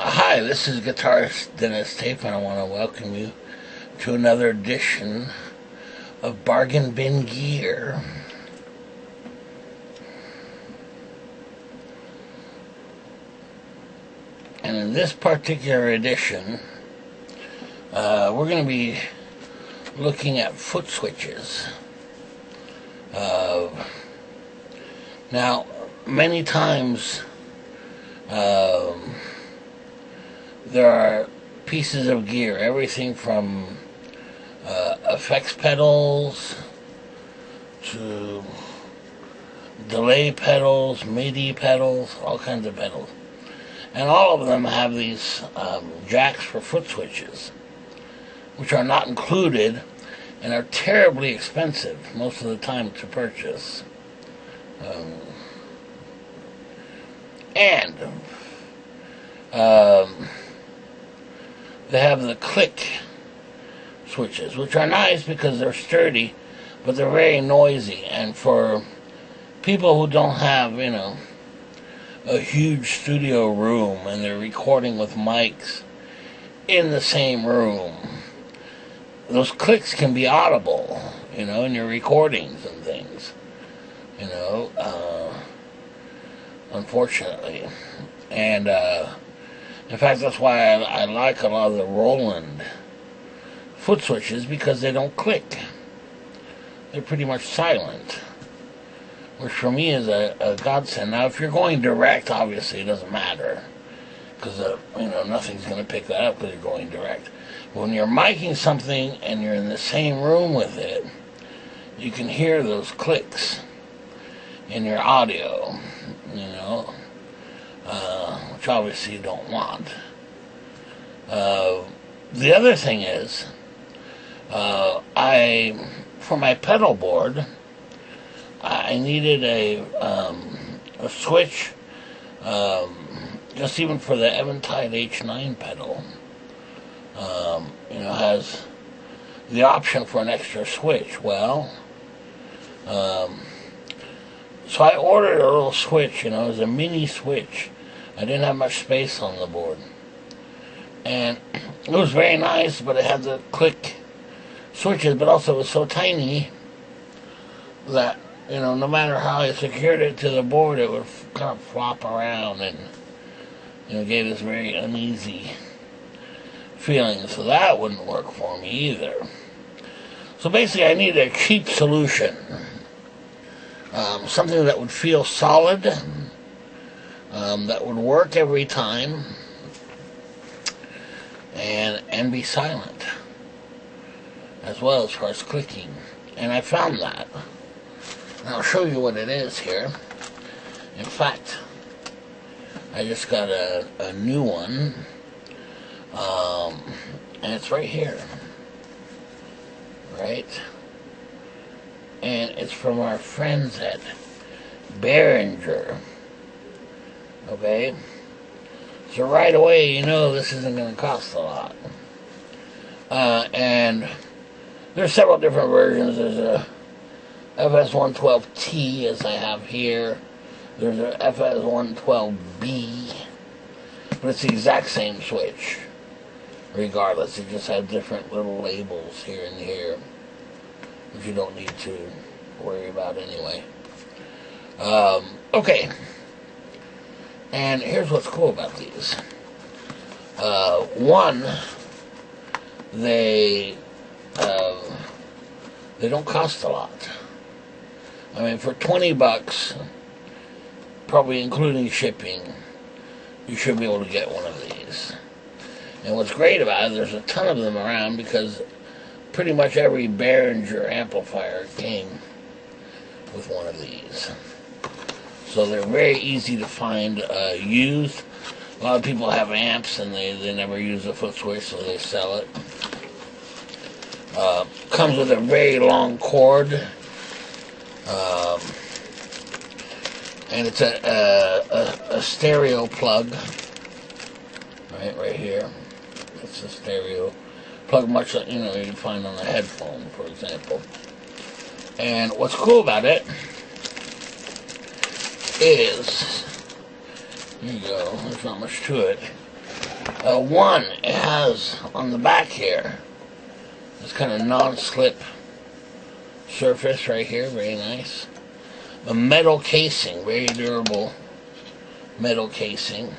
Hi, this is guitarist Denis Tape, and I want to welcome you to another edition of Bargain Bin Gear. And in this particular edition, we're going to be looking at foot switches. Now, many times there are pieces of gear, everything from effects pedals to delay pedals, MIDI pedals, all kinds of pedals. And all of them have these jacks for foot switches, which are not included and are terribly expensive most of the time to purchase. They have the click switches, which are nice because they're sturdy, but they're very noisy. And for people who don't have, a huge studio room and they're recording with mics in the same room, those clicks can be audible, in your recordings and things, unfortunately. And, in fact, that's why I like a lot of the Roland foot switches, because they don't click. They're pretty much silent, which for me is a godsend. Now, if you're going direct, obviously it doesn't matter, because, nothing's going to pick that up because you're going direct. But when you're miking something and you're in the same room with it, you can hear those clicks in your audio, which obviously you don't want. The other thing is, for my pedal board, I needed a switch, just even for the Eventide H9 pedal. Has the option for an extra switch. Well, so I ordered a little switch, it was a mini switch. I didn't have much space on the board. And it was very nice, but it had the click switches, but also it was so tiny that, no matter how I secured it to the board, it would kind of flop around and, gave this very uneasy feeling. So that wouldn't work for me either. So basically I needed a cheap solution. Something that would feel solid, that would work every time, and be silent, as well as far as clicking. And I found that. And I'll show you what it is here. In fact, I just got a new one, and it's right here, right? And it's from our friends at Behringer. Okay? So right away, this isn't going to cost a lot. And there's several different versions. There's a fs112T, as I have here. There's a fs112B. But it's the exact same switch, regardless. It just has different little labels here and here, which you don't need to worry about anyway. Okay. And here's what's cool about these. One, they don't cost a lot. I mean, for $20, probably including shipping, you should be able to get one of these. And what's great about it, there's a ton of them around, because pretty much every Behringer amplifier came with one of these. So they're very easy to find used. A lot of people have amps and they never use a foot switch, so they sell it. Comes with a very long cord. And it's a stereo plug. right here. It's the stereo plug, much like you'd find on a headphone, for example. And what's cool about it is, here you go, there's not much to it. One, it has on the back here this kind of non-slip surface right here, very nice. A metal casing, very durable metal casing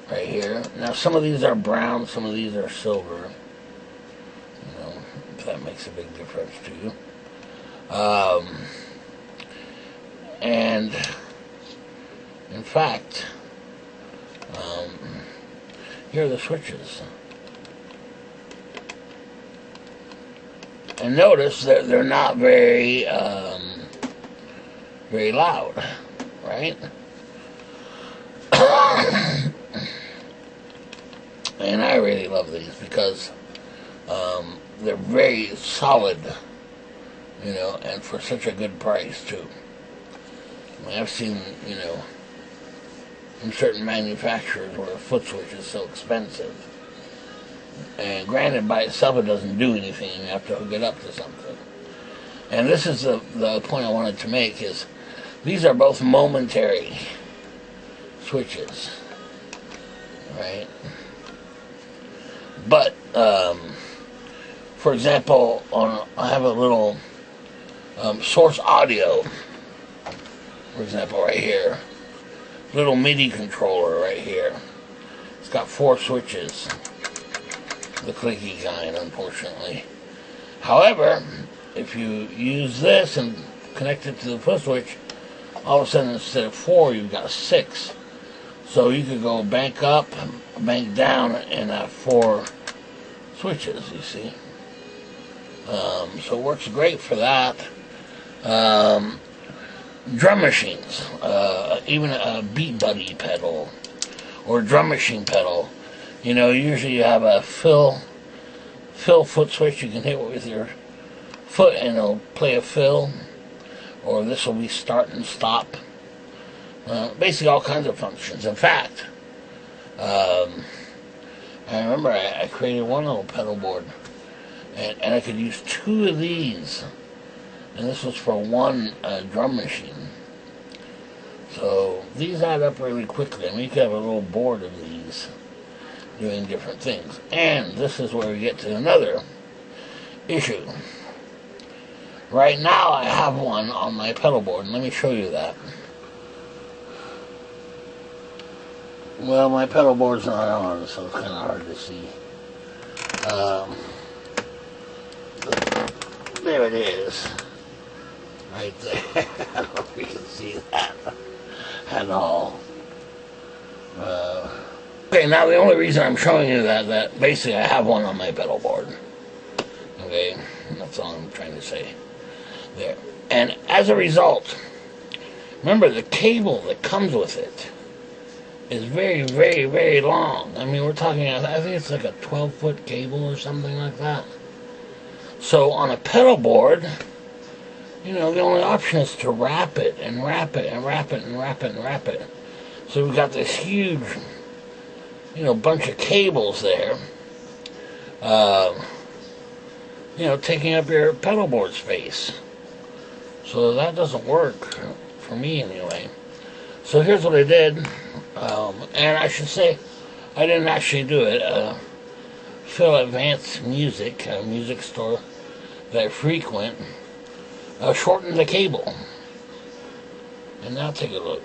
right here. Now some of these are brown, some of these are silver. If that makes a big difference to you. And in fact, here are the switches. And notice that they're not very very loud, right? And I really love these because they're very solid, and for such a good price too. I've seen, from certain manufacturers where a foot switch is so expensive. And granted, by itself it doesn't do anything. You have to hook it up to something. And this is the point I wanted to make is these are both momentary switches, right? But for example, I have a little source audio, for example, right here. Little MIDI controller right here. It's got 4 switches. The clicky kind, unfortunately. However, if you use this and connect it to the foot switch, all of a sudden instead of 4, you've got 6. So you could go bank up, bank down, and have 4 switches, you see. So it works great for that. Drum machines, even a Beat Buddy pedal or drum machine pedal. Usually you have a fill foot switch. You can hit it with your foot and it'll play a fill, or this will be start and stop. Basically all kinds of functions. In fact, I remember I created one little pedal board, and I could use 2 of these, and this was for one drum machine. So these add up really quickly. I mean, you could have a little board of these doing different things. And this is where we get to another issue. Right now I have one on my pedal board, and let me show you that. Well, my pedal board's not on, so it's kind of hard to see. There it is. Right there. I don't know if you can see that at all. Okay, now the only reason I'm showing you that basically I have one on my pedal board. Okay, that's all I'm trying to say there. And as a result, remember the cable that comes with it is very, very, very long. I mean, we're talking, I think it's like a 12-foot cable or something like that. So on a pedal board, the only option is to wrap it and wrap it and wrap it and wrap it and wrap it. So we've got this huge, bunch of cables there, taking up your pedal board space. So that doesn't work, for me anyway. So here's what I did, and I should say, I didn't actually do it. Phil Advanced Music, a music store that I frequent, shortened the cable. And now take a look.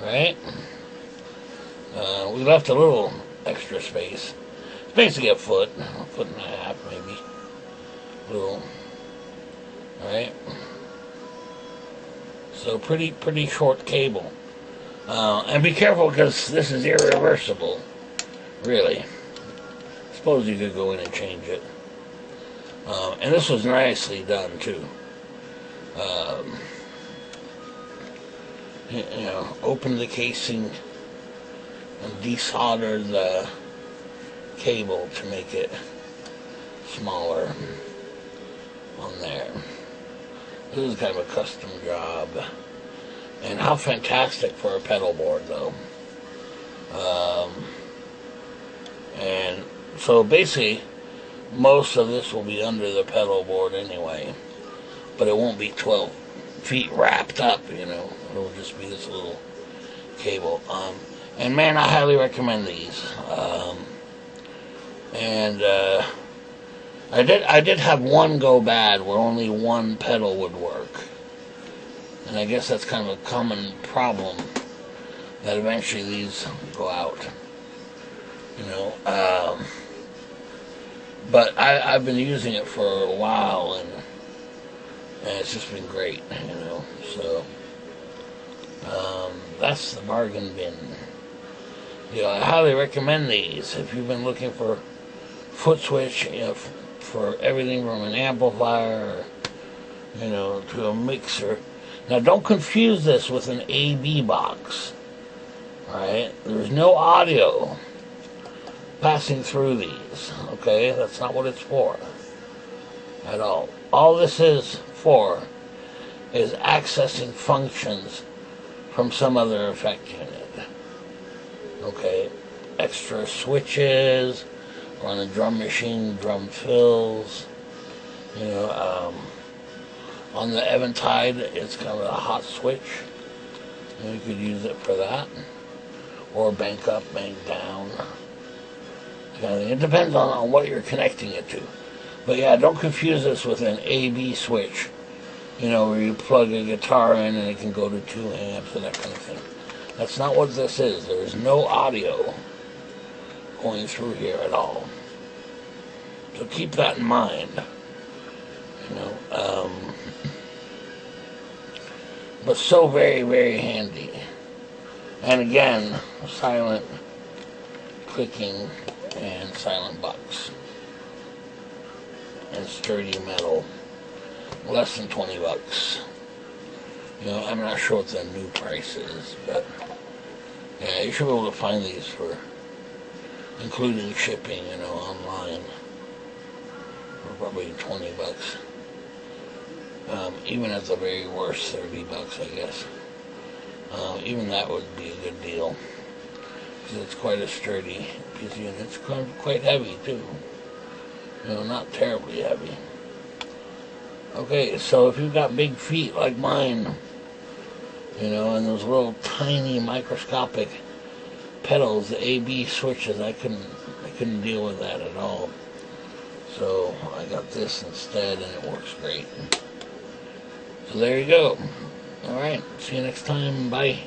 Right? We left a little extra space. It's basically a foot and a half maybe. Little. Alright? So pretty short cable. And be careful because this is irreversible. Really. Suppose you could go in and change it. And this was nicely done too. Open the casing and desolder the cable to make it smaller on there. This is kind of a custom job. And how fantastic for a pedal board though. So basically, most of this will be under the pedal board anyway, but it won't be 12 feet wrapped up, you know. It'll just be this little cable. And man, I highly recommend these. I did have one go bad where only one pedal would work, and I guess that's kind of a common problem, that eventually these go out, you know. But I've been using it for a while, and it's just been great, you know. So that's the bargain bin. You know, I highly recommend these if you've been looking for foot switch, you know, for everything from an amplifier, you know, to a mixer. Now, don't confuse this with an AB box. Alright? There's no audio passing through these. Okay? That's not what it's for at all. All this is for is accessing functions from some other effect unit. Okay? Extra switches, or on a drum machine, drum fills, you know. On the Eventide, it's kind of a hot switch. And you could use it for that. Or bank up, bank down. Kind of thing. It depends on what you're connecting it to. But yeah, don't confuse this with an AB switch. You know, where you plug a guitar in and it can go to 2 amps and that kind of thing. That's not what this is. There is no audio going through here at all. So keep that in mind. You know, but so very, very handy. And again, silent clicking and silent box. And sturdy metal. Less than 20 bucks. You know, I'm not sure what the new price is, but yeah, you should be able to find these for, including shipping, you know, online. For probably 20 bucks. Even at the very worst, 30 bucks, I guess. Even that would be a good deal. Because it's quite a sturdy piece of unit. It's quite heavy, too. You know, not terribly heavy. Okay, so if you've got big feet like mine, you know, and those little tiny microscopic pedals, the AB switches, I couldn't deal with that at all. So I got this instead, and it works great. So there you go. Alright, see you next time. Bye.